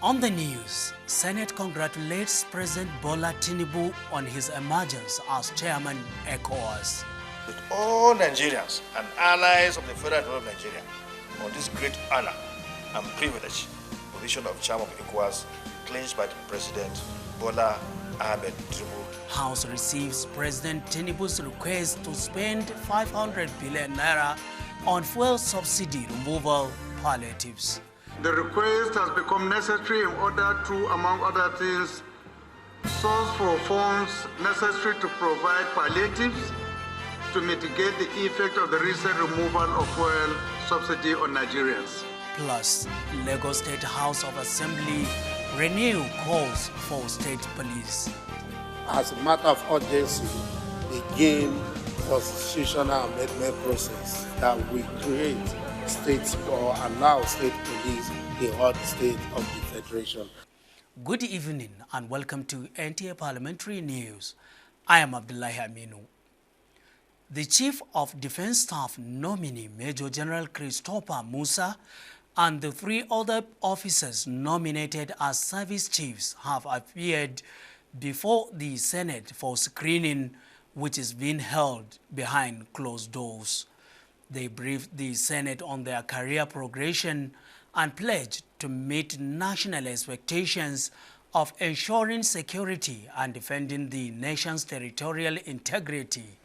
On the news, Senate congratulates President Bola Tinubu on his emergence as chairman ECOWAS. With all Nigerians and allies of the Federal Republic of Nigeria on this great honor and privilege, position of chairman of ECOWAS clinched by President Bola Ahmed Tinubu. House receives President Tinubu's request to spend 500 billion naira on fuel subsidy removal palliatives. The request has become necessary in order to, among other things, source for funds necessary to provide palliatives to mitigate the effect of the recent removal of fuel subsidy on Nigerians. Plus, Lagos State House of Assembly renew calls for state police. As a matter of urgency, begin constitutional amendment process that will create states or allow state police in all the states of the Federation. Good evening and welcome to NTA Parliamentary News. I am Abdullahi Aminu. The Chief of Defense Staff nominee, Major General Christopher Musa, and the 3 other officers nominated as service chiefs have appeared before the Senate for screening, which is being held behind closed doors. They briefed the Senate on their career progression and pledged to meet national expectations of ensuring security and defending the nation's territorial integrity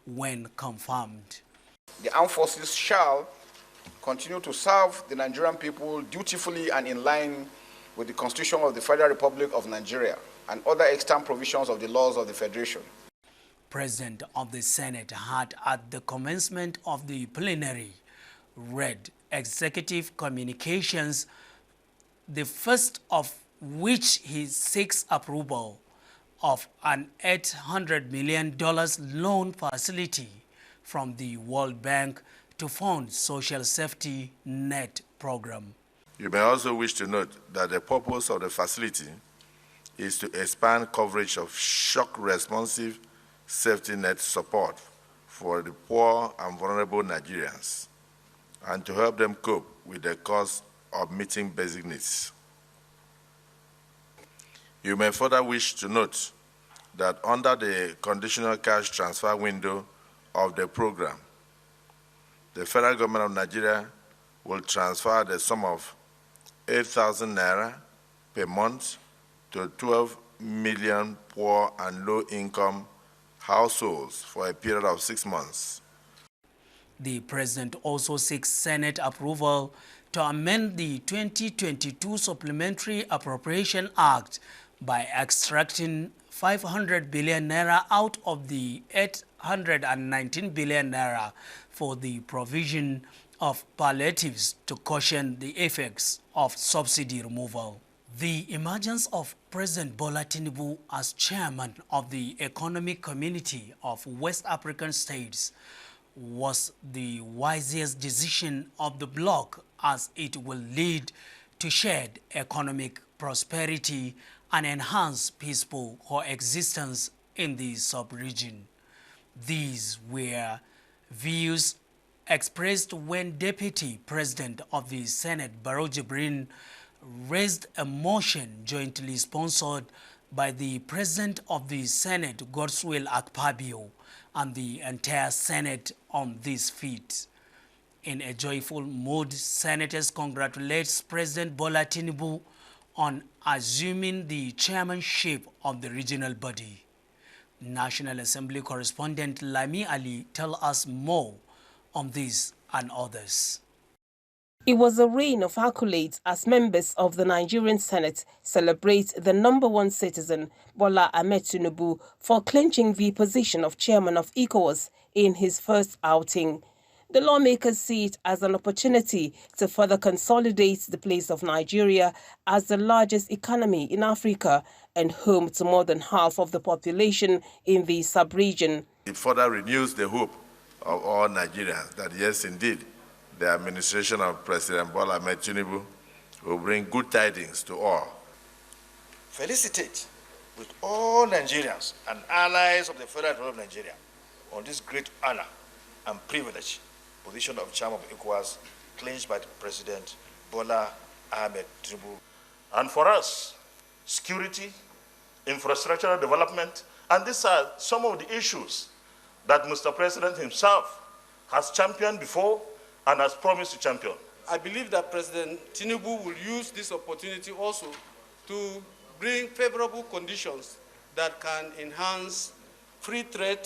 when confirmed. The armed forces shall continue to serve the Nigerian people dutifully and in line with the Constitution of the Federal Republic of Nigeria and other extant provisions of the laws of the Federation. President of the Senate had, at the commencement of the plenary, read executive communications, the first of which he seeks approval of an $800 million loan facility from the World Bank to fund social safety net program. You may also wish to note that the purpose of the facility is to expand coverage of shock-responsive safety net support for the poor and vulnerable Nigerians and to help them cope with the cost of meeting basic needs. You may further wish to note that under the conditional cash transfer window of the program, the federal government of Nigeria will transfer the sum of 8,000 naira per month to 12 million poor and low-income households for a period of 6 months. The President also seeks Senate approval to amend the 2022 Supplementary Appropriation Act by extracting 500 billion naira out of the 819 billion naira for the provision of palliatives to cushion the effects of subsidy removal. The emergence of President Bola Tinubu as chairman of the Economic Community of West African States was the wisest decision of the bloc, as it will lead to shared economic prosperity and enhance peaceful coexistence in the sub-region. These were views expressed when Deputy President of the Senate, Barrow Jibrin, raised a motion jointly sponsored by the President of the Senate, Godswill Akpabio, and the entire Senate on this feat. In a joyful mood, senators congratulate President Bola Tinubu on assuming the chairmanship of the regional body. National Assembly correspondent Lami Ali tells us more on this and others. It was a reign of accolades as members of the Nigerian Senate celebrate the #1 citizen, Bola Ahmed Tinubu, for clinching the position of chairman of ECOWAS in his first outing. The lawmakers see it as an opportunity to further consolidate the place of Nigeria as the largest economy in Africa and home to more than half of the population in the sub-region. It further renews the hope of all Nigerians that yes, indeed, the administration of President Bola Ahmed Tinubu will bring good tidings to all. Felicitate with all Nigerians and allies of the Federal Republic of Nigeria on this great honor and privilege, position of chairman of ECOWAS clinched by President Bola Ahmed Tinubu. And for us, security, infrastructural development, and these are some of the issues that Mr. President himself has championed before and has promised to champion. I believe that President Tinubu will use this opportunity also to bring favorable conditions that can enhance free trade.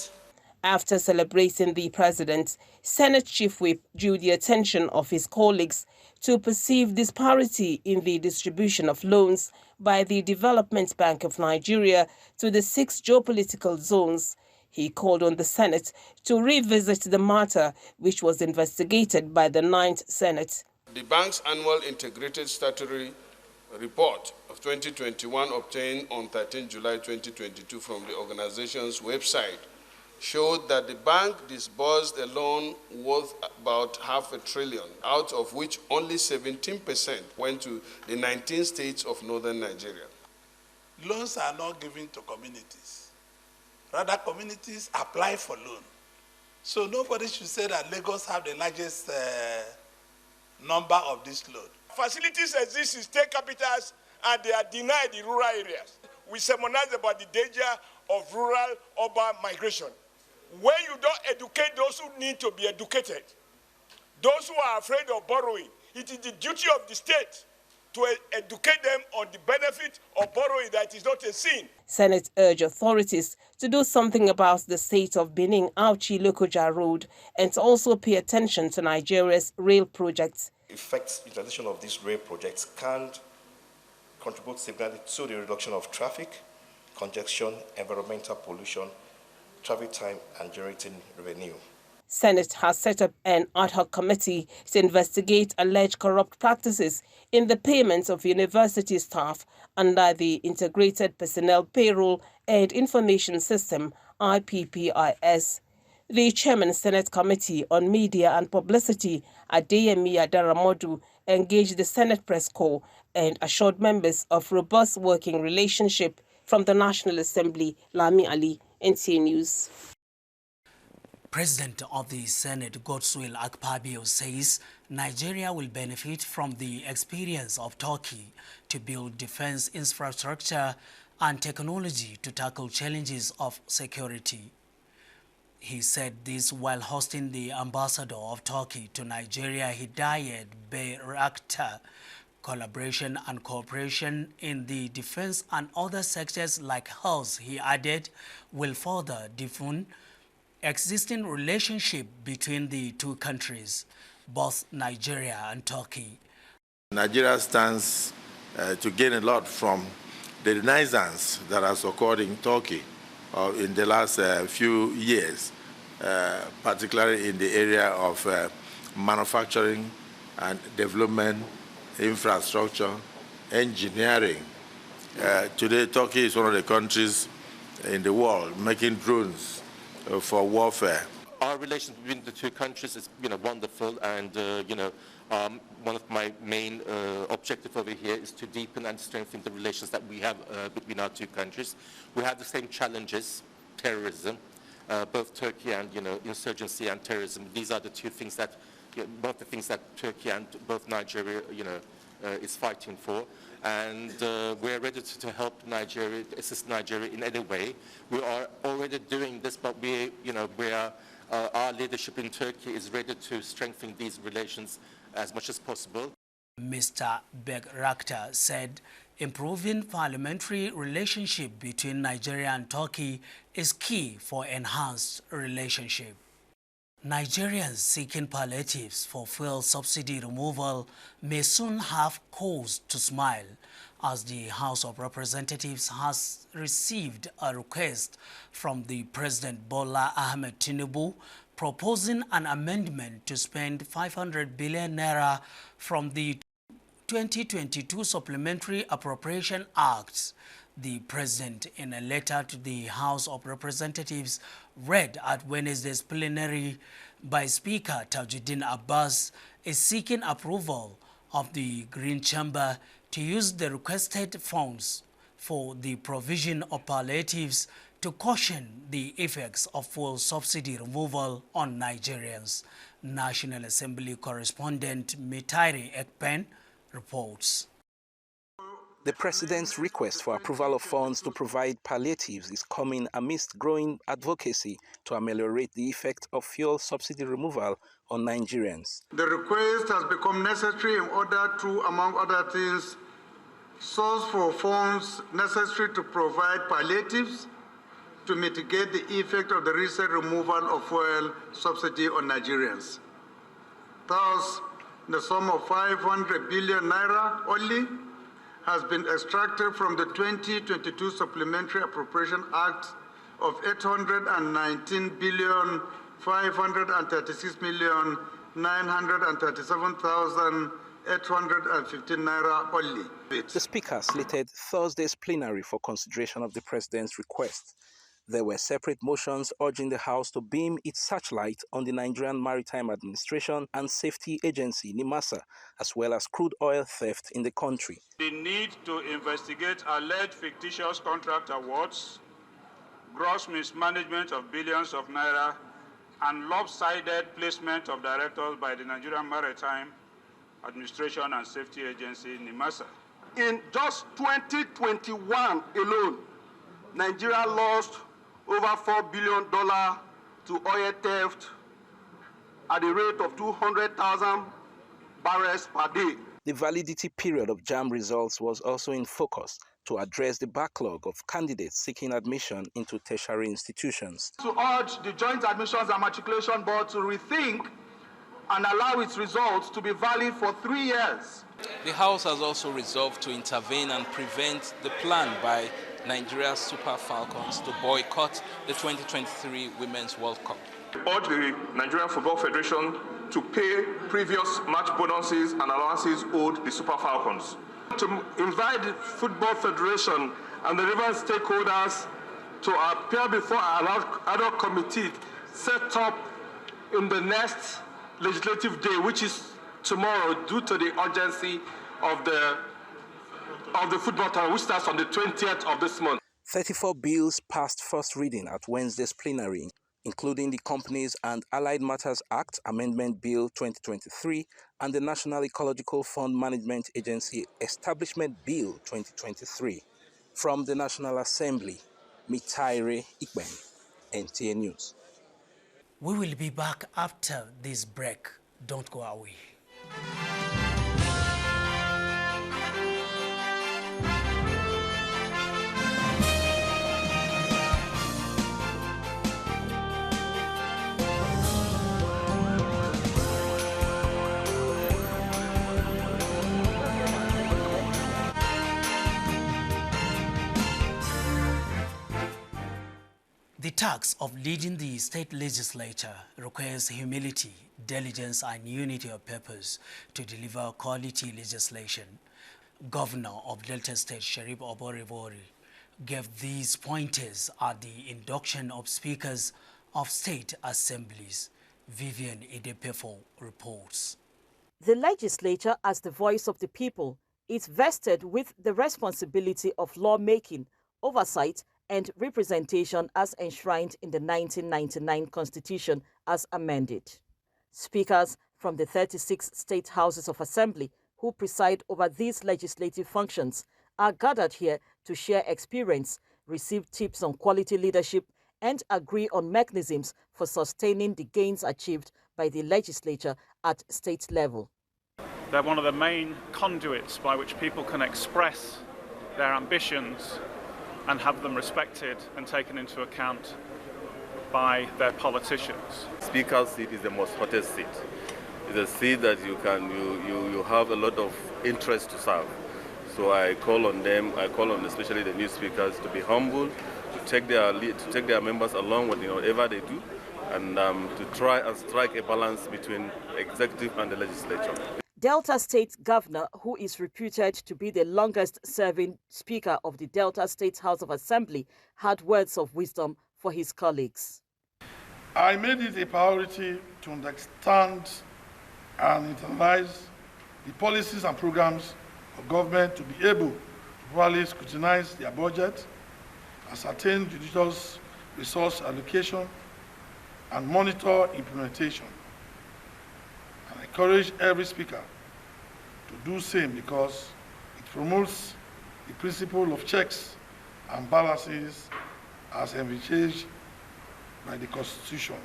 After celebrating the president, Senate Chief Whip drew the attention of his colleagues to perceived disparity in the distribution of loans by the Development Bank of Nigeria to the 6 geopolitical zones. He called on the Senate to revisit the matter, which was investigated by the 9th Senate. The bank's annual integrated statutory report of 2021 obtained on 13 July 2022 from the organization's website showed that the bank disbursed a loan worth about $500 billion, out of which only 17% went to the 19 states of northern Nigeria. Loans are not given to communities. Rather, communities apply for loan. So nobody should say that Lagos have the largest number of this loan. Facilities exist in state capitals and they are denied in rural areas. We sermonize about the danger of rural-urban migration. When you don't educate those who need to be educated, those who are afraid of borrowing, it is the duty of the state to educate them on the benefit of borrowing, that is not a sin. Senate urged authorities to do something about the state of Benin-Auchi-Lokoja Road and to also pay attention to Nigeria's rail projects. Effects utilization of these rail projects can contribute significantly to the reduction of traffic, congestion, environmental pollution, traffic time, and generating revenue. Senate has set up an ad hoc committee to investigate alleged corrupt practices in the payment of university staff under the Integrated Personnel Payroll and Information System, IPPIS. The Chairman Senate Committee on Media and Publicity, Adeyemi Adaramodu, engaged the Senate Press Corps and assured members of robust working relationship from the National Assembly, Lami Ali, NTA News. President of the Senate, Godswill Akpabio, says Nigeria will benefit from the experience of Turkey to build defense infrastructure and technology to tackle challenges of security. He said this while hosting the ambassador of Turkey to Nigeria, Hidayet Bayraktar. Collaboration and cooperation in the defense and other sectors like health, he added, will further deepen existing relationship between the two countries, both Nigeria and Turkey. Nigeria stands to gain a lot from the renaissance that has occurred in Turkey in the last few years, particularly in the area of manufacturing and development, infrastructure, engineering. Today, Turkey is one of the countries in the world making drones for warfare. Our relations between the two countries is, wonderful, and one of my main objectives over here is to deepen and strengthen the relations that we have between our two countries. We have the same challenges: terrorism, both Turkey and insurgency and terrorism. These are the two things that, both the things that Turkey and both Nigeria, is fighting for. And we're ready to help Nigeria, assist Nigeria in any way. We are already doing this, but our leadership in Turkey is ready to strengthen these relations as much as possible. Mr. Bayraktar said improving parliamentary relationship between Nigeria and Turkey is key for enhanced relationship. Nigerians seeking palliatives for fuel subsidy removal may soon have cause to smile, as the House of Representatives has received a request from the President Bola Ahmed Tinubu proposing an amendment to spend 500 billion naira from the 2022 Supplementary Appropriation Act. The President, in a letter to the House of Representatives read at Wednesday's plenary by Speaker Tajuddin Abbas, is seeking approval of the Green Chamber to use the requested funds for the provision of palliatives to cushion the effects of fuel subsidy removal on Nigerians. National Assembly correspondent Mitairi Ekpen reports. The President's request for approval of funds to provide palliatives is coming amidst growing advocacy to ameliorate the effect of fuel subsidy removal on Nigerians. The request has become necessary in order to, among other things, source for funds necessary to provide palliatives to mitigate the effect of the recent removal of fuel subsidy on Nigerians. Thus, the sum of 500 billion naira only has been extracted from the 2022 Supplementary Appropriation Act of 819 billion 536,937,815 naira only. The Speaker slated Thursday's plenary for consideration of the President's request. There were separate motions urging the House to beam its searchlight on the Nigerian Maritime Administration and Safety Agency, NIMASA, as well as crude oil theft in the country. The need to investigate alleged fictitious contract awards, gross mismanagement of billions of naira, and lopsided placement of directors by the Nigerian Maritime Administration and Safety Agency, NIMASA. In just 2021 alone, Nigeria lost over $4 billion to oil theft at the rate of 200,000 barrels per day. The validity period of JAMB results was also in focus to address the backlog of candidates seeking admission into tertiary institutions. To urge the Joint Admissions and Matriculation Board to rethink and allow its results to be valid for 3 years. The House has also resolved to intervene and prevent the plan by Nigeria's Super Falcons to boycott the 2023 Women's World Cup. I urge the Nigerian Football Federation to pay previous match bonuses and allowances owed the Super Falcons. To invite the Football Federation and the relevant stakeholders to appear before an ad hoc committee set up in the next legislative day, which is tomorrow, due to the urgency of the football tournament, which starts on the 20th of this month. 34 bills passed first reading at Wednesday's plenary, including the Companies and Allied Matters Act Amendment Bill 2023 and the National Ecological Fund Management Agency Establishment Bill 2023. From the National Assembly, Mitaire Ikben, NTA News. We will be back after this break. Don't go away. The task of leading the state legislature requires humility, diligence, and unity of purpose to deliver quality legislation. Governor of Delta State, Sharif Oborevori, gave these pointers at the induction of speakers of state assemblies. Vivian Idepefo reports. The legislature, as the voice of the people, is vested with the responsibility of lawmaking, oversight, and representation as enshrined in the 1999 Constitution as amended. Speakers from the 36 state houses of assembly who preside over these legislative functions are gathered here to share experience, receive tips on quality leadership, and agree on mechanisms for sustaining the gains achieved by the legislature at state level. They're one of the main conduits by which people can express their ambitions and have them respected and taken into account by their politicians. Speaker's seat is the most hottest seat. It's a seat that you have a lot of interest to serve. So I call on them, especially the new speakers, to be humble, to take their members along with whatever they do, and to try and strike a balance between executive and the legislature. Delta State Governor, who is reputed to be the longest-serving Speaker of the Delta State House of Assembly, had words of wisdom for his colleagues. I made it a priority to understand and internalize the policies and programs of government to be able to properly scrutinize their budget, ascertain judicious resource allocation, and monitor implementation. I encourage every speaker to do the same because it promotes the principle of checks and balances as envisaged by the Constitution.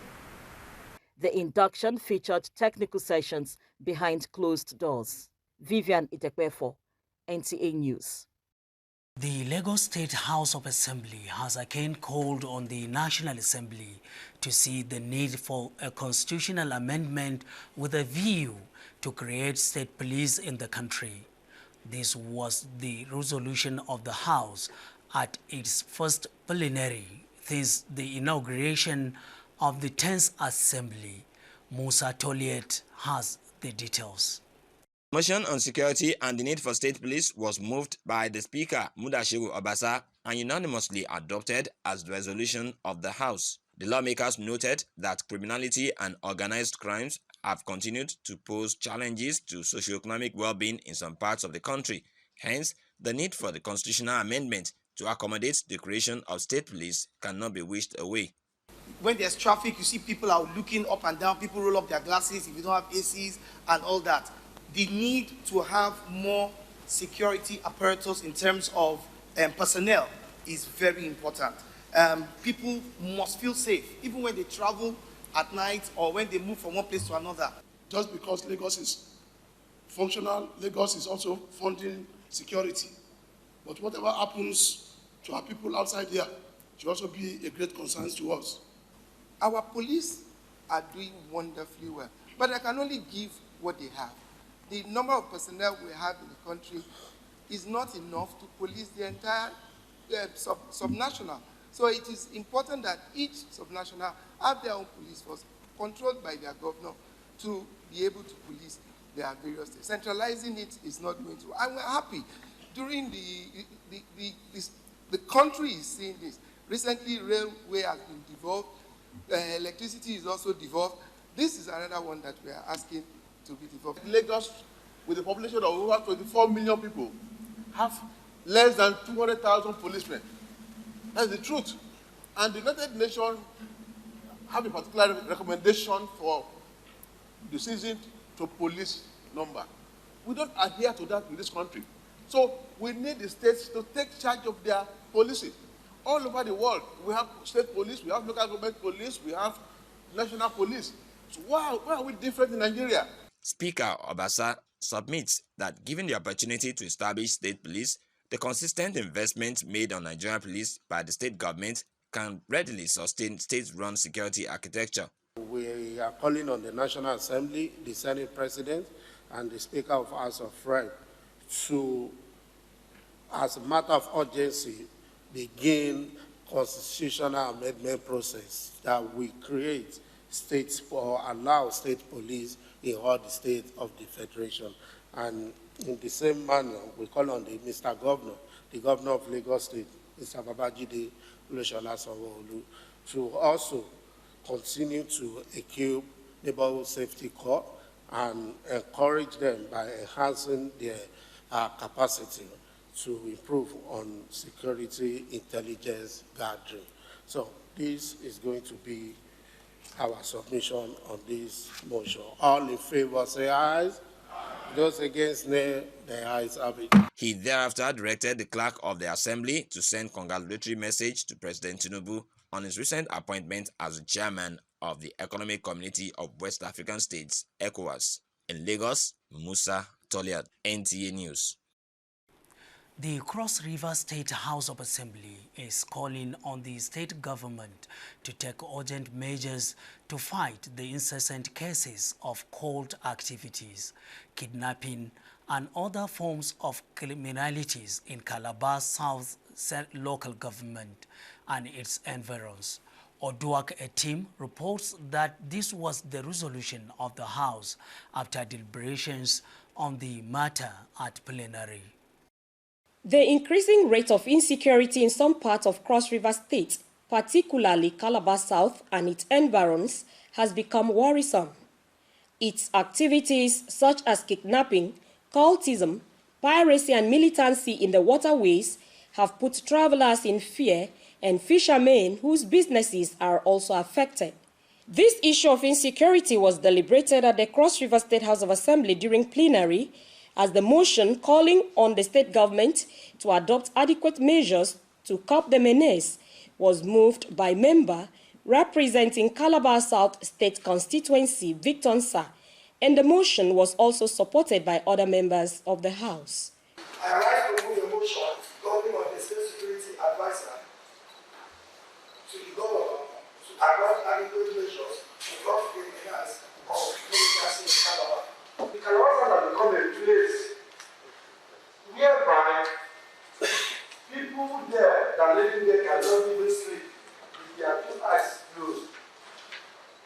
The induction featured technical sessions behind closed doors. Vivian Itekpefo, NTA News. The Lagos State House of Assembly has again called on the National Assembly to see the need for a constitutional amendment with a view to create state police in the country. This was the resolution of the House at its first plenary since the inauguration of the 10th Assembly. Musa Toliet has the details. Motion on security and the need for state police was moved by the Speaker, Mudashiru Obasa, and unanimously adopted as the resolution of the House. The lawmakers noted that criminality and organized crimes have continued to pose challenges to socio-economic well-being in some parts of the country. Hence, the need for the constitutional amendment to accommodate the creation of state police cannot be wished away. When there's traffic, you see people are looking up and down, people roll up their glasses if you don't have ACs and all that. The need to have more security apparatus in terms of personnel is very important. People must feel safe, even when they travel at night or when they move from one place to another. Just because Lagos is functional, Lagos is also funding security. But whatever happens to our people outside here should also be a great concern to us. Our police are doing wonderfully well, but I can only give what they have. The number of personnel we have in the country is not enough to police the entire subnational. So it is important that each subnational have their own police force controlled by their governor to be able to police their various states. Centralizing it is not going to. And we're happy. During the country is seeing this. Recently, railway has been devolved. Electricity is also devolved. This is another one that we are asking to be devolved. Lagos, with a population of over 24 million people, have less than 200,000 policemen. That's the truth. And the United Nations have a particular recommendation for the citizen to police number. We don't adhere to that in this country. So we need the states to take charge of their policing. All over the world, we have state police, we have local government police, we have national police. So why are we different in Nigeria? Speaker Obasa submits that given the opportunity to establish state police, the consistent investment made on Nigerian police by the state government can readily sustain state-run security architecture. We are calling on the National Assembly, the Senate President, and the Speaker of House of Rep to, as a matter of urgency, begin constitutional amendment process that we create states or allow state police in all the states of the Federation. And in the same manner, we call on Mr. Governor, the Governor of Lagos State, Mr. Babajide Olusola Sanwo-Olu, to also continue to equip neighborhood safety corps and encourage them by enhancing their capacity to improve on security intelligence gathering. So this is going to be our submission on this motion. All in favor say aye. Those against nay, the ayes have it. He thereafter directed the clerk of the assembly to send congratulatory message to President Tinubu on his recent appointment as the chairman of the Economic Community of West African States, ECOWAS. In Lagos, Musa Toliat, NTA News. The Cross River State House of Assembly is calling on the state government to take urgent measures to fight the incessant cases of cult activities, kidnapping, and other forms of criminalities in Calabar South local government and its environs. Oduak Etim reports that this was the resolution of the House after deliberations on the matter at plenary. The increasing rate of insecurity in some parts of Cross River State, particularly Calabar South and its environs, has become worrisome. Its activities such as kidnapping, cultism, piracy and militancy in the waterways have put travelers in fear and fishermen whose businesses are also affected. This issue of insecurity was deliberated at the Cross River State House of Assembly during plenary, as the motion calling on the state government to adopt adequate measures to curb the menace was moved by member representing Calabar South State Constituency, Victor Nsa, and the motion was also supported by other members of the House. I rise to move the motion calling on the State Security Advisor to the governor to adopt adequate measures to curb the menace of militancy in Calabar. The Calabar has become a place whereby people there that living there cannot even sleep with their two eyes closed.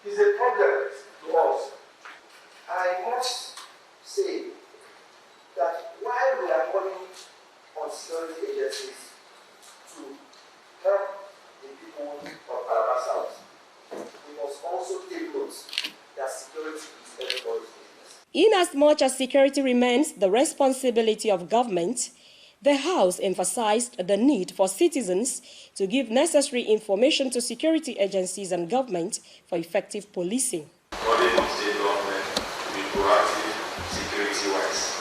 It's a problem to us. I must say that while we are calling on security agencies to help the people of Calabar South, we must also take note that security is everybody's business. Inasmuch as security remains the responsibility of government, the House emphasized the need for citizens to give necessary information to security agencies and government for effective policing. Calling on state government to be proactive security-wise.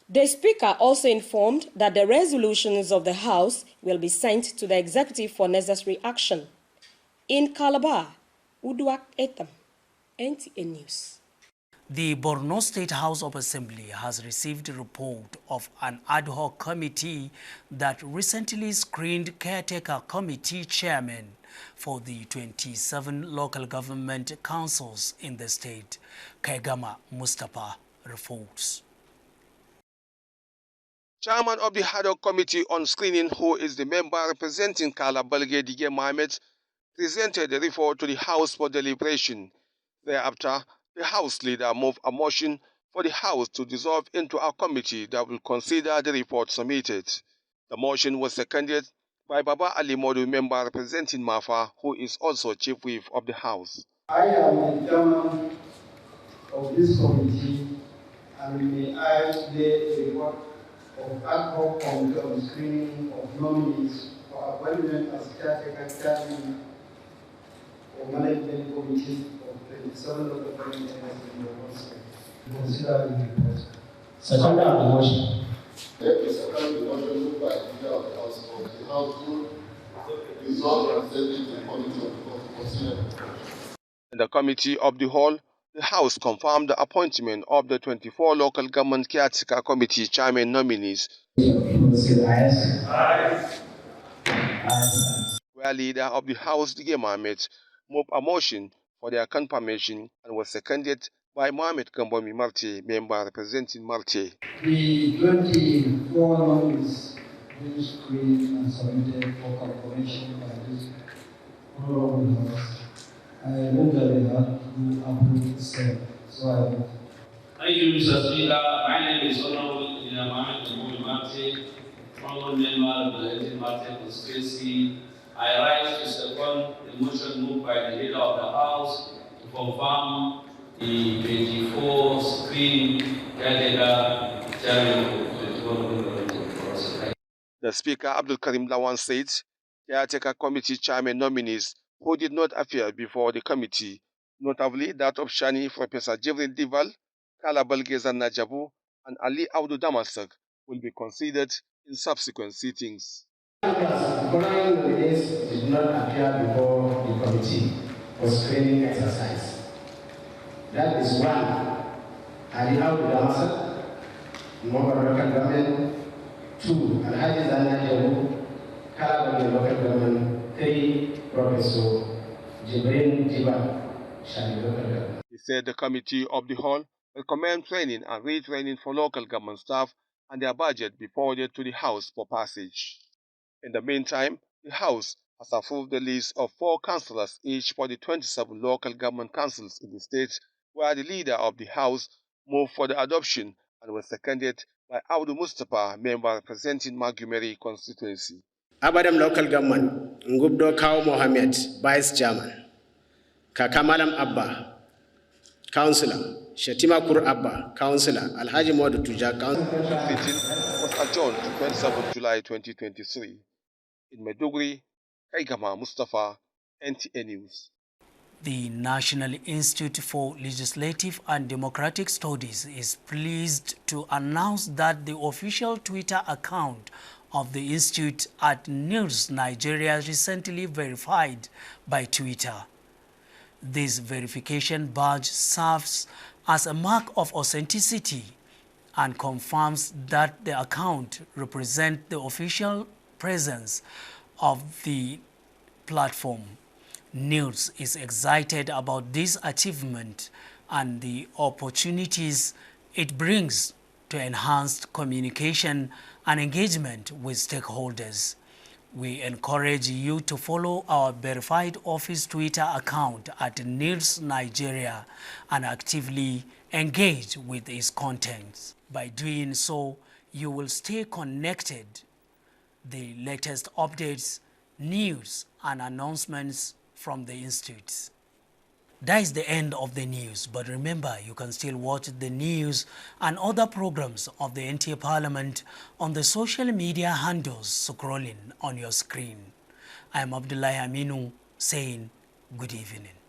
The Speaker also informed that the resolutions of the House will be sent to the Executive for necessary action. In Calabar, Uduak Etam, NTA News. The Borno State House of Assembly has received a report of an ad hoc committee that recently screened caretaker committee chairmen for the 27 local government councils in the state. Kaigama Mustapha reports. Chairman of the ad hoc committee on screening, who is the member representing Kala Balge Dige Mohammed, presented the report to the House for deliberation. Thereafter, the House leader moved a motion for the House to dissolve into a committee that will consider the report submitted. The motion was seconded by Baba Ali Modu, member representing Mafa, who is also chief whip of the House. I am the chairman of this committee, and may I today report of ad hoc committee on screening of nominees for appointment as caretaker chairman or management committee of 27 local government areas in the whole state. Consider the report. Second the motion. Let me second the motion moved by the leader of the House of the House to resolve and send it to the committee of the House to consider. In the committee of the whole, the House confirmed the appointment of the 24 local government caretaker committee chairman nominees. Where leader of the House, Dige Mohammed, moved a motion for their confirmation and was seconded by Mohammed Kambomi Marte, member representing Marte. The 24 nominees being screened and submitted for confirmation by this Honorable House. I move that we have to approve the same. So I vote. Thank you, Mr. Speaker. My name is Honorable Mohammed Kambomi Marte, former member of the Elected Marte constituency. I rise to second the motion moved by the leader of the House to confirm the 24 screen caretaker chairman of the 24. The Speaker, Abdul Karim Lawan, said caretaker committee chairman nominees who did not appear before the committee, notably that of Shani Professor Jibril Dival, Kala Balgezan Najabu, and Ali Audu Damasak, will be considered in subsequent sittings. Following nominees did not appear before the committee for screening exercise. That is one, Ali Audu Damasak, member of local government. 2, Alhaji Zana Jabu, Kala local government. 3, Professor Jibril Dival, Shani local government. He said the committee of the whole recommend training and retraining for local government staff and their budget before they to the House for passage. In the meantime, the House has approved the list of 4 councillors each for the 27 local government councils in the state, where the leader of the House moved for the adoption and was seconded by Audu Mustapha, member representing Magumeri constituency. Abadam local government, Ngubdo Kao Mohammed, vice chairman. Kakamalam Abba, councillor. Shetima Kur Abba, councillor. Alhaji Modu Tuja, councillor. The sitting was adjourned to 27 July 2023. In Maiduguri, Kaigama Mustafa, NTA News. The National Institute for Legislative and Democratic Studies is pleased to announce that the official Twitter account of the institute at News Nigeria recently verified by Twitter. This verification badge serves as a mark of authenticity and confirms that the account represents the official presence of the platform. News is excited about this achievement and the opportunities it brings to enhanced communication and engagement with stakeholders. We encourage you to follow our verified office Twitter account at News Nigeria and actively engage with its contents. By doing so, you will stay connected. The latest updates, news, and announcements from the institutes. That is the end of the news, but remember, you can still watch the news and other programs of the NTA Parliament on the social media handles scrolling on your screen. I am Abdullahi Aminu saying good evening.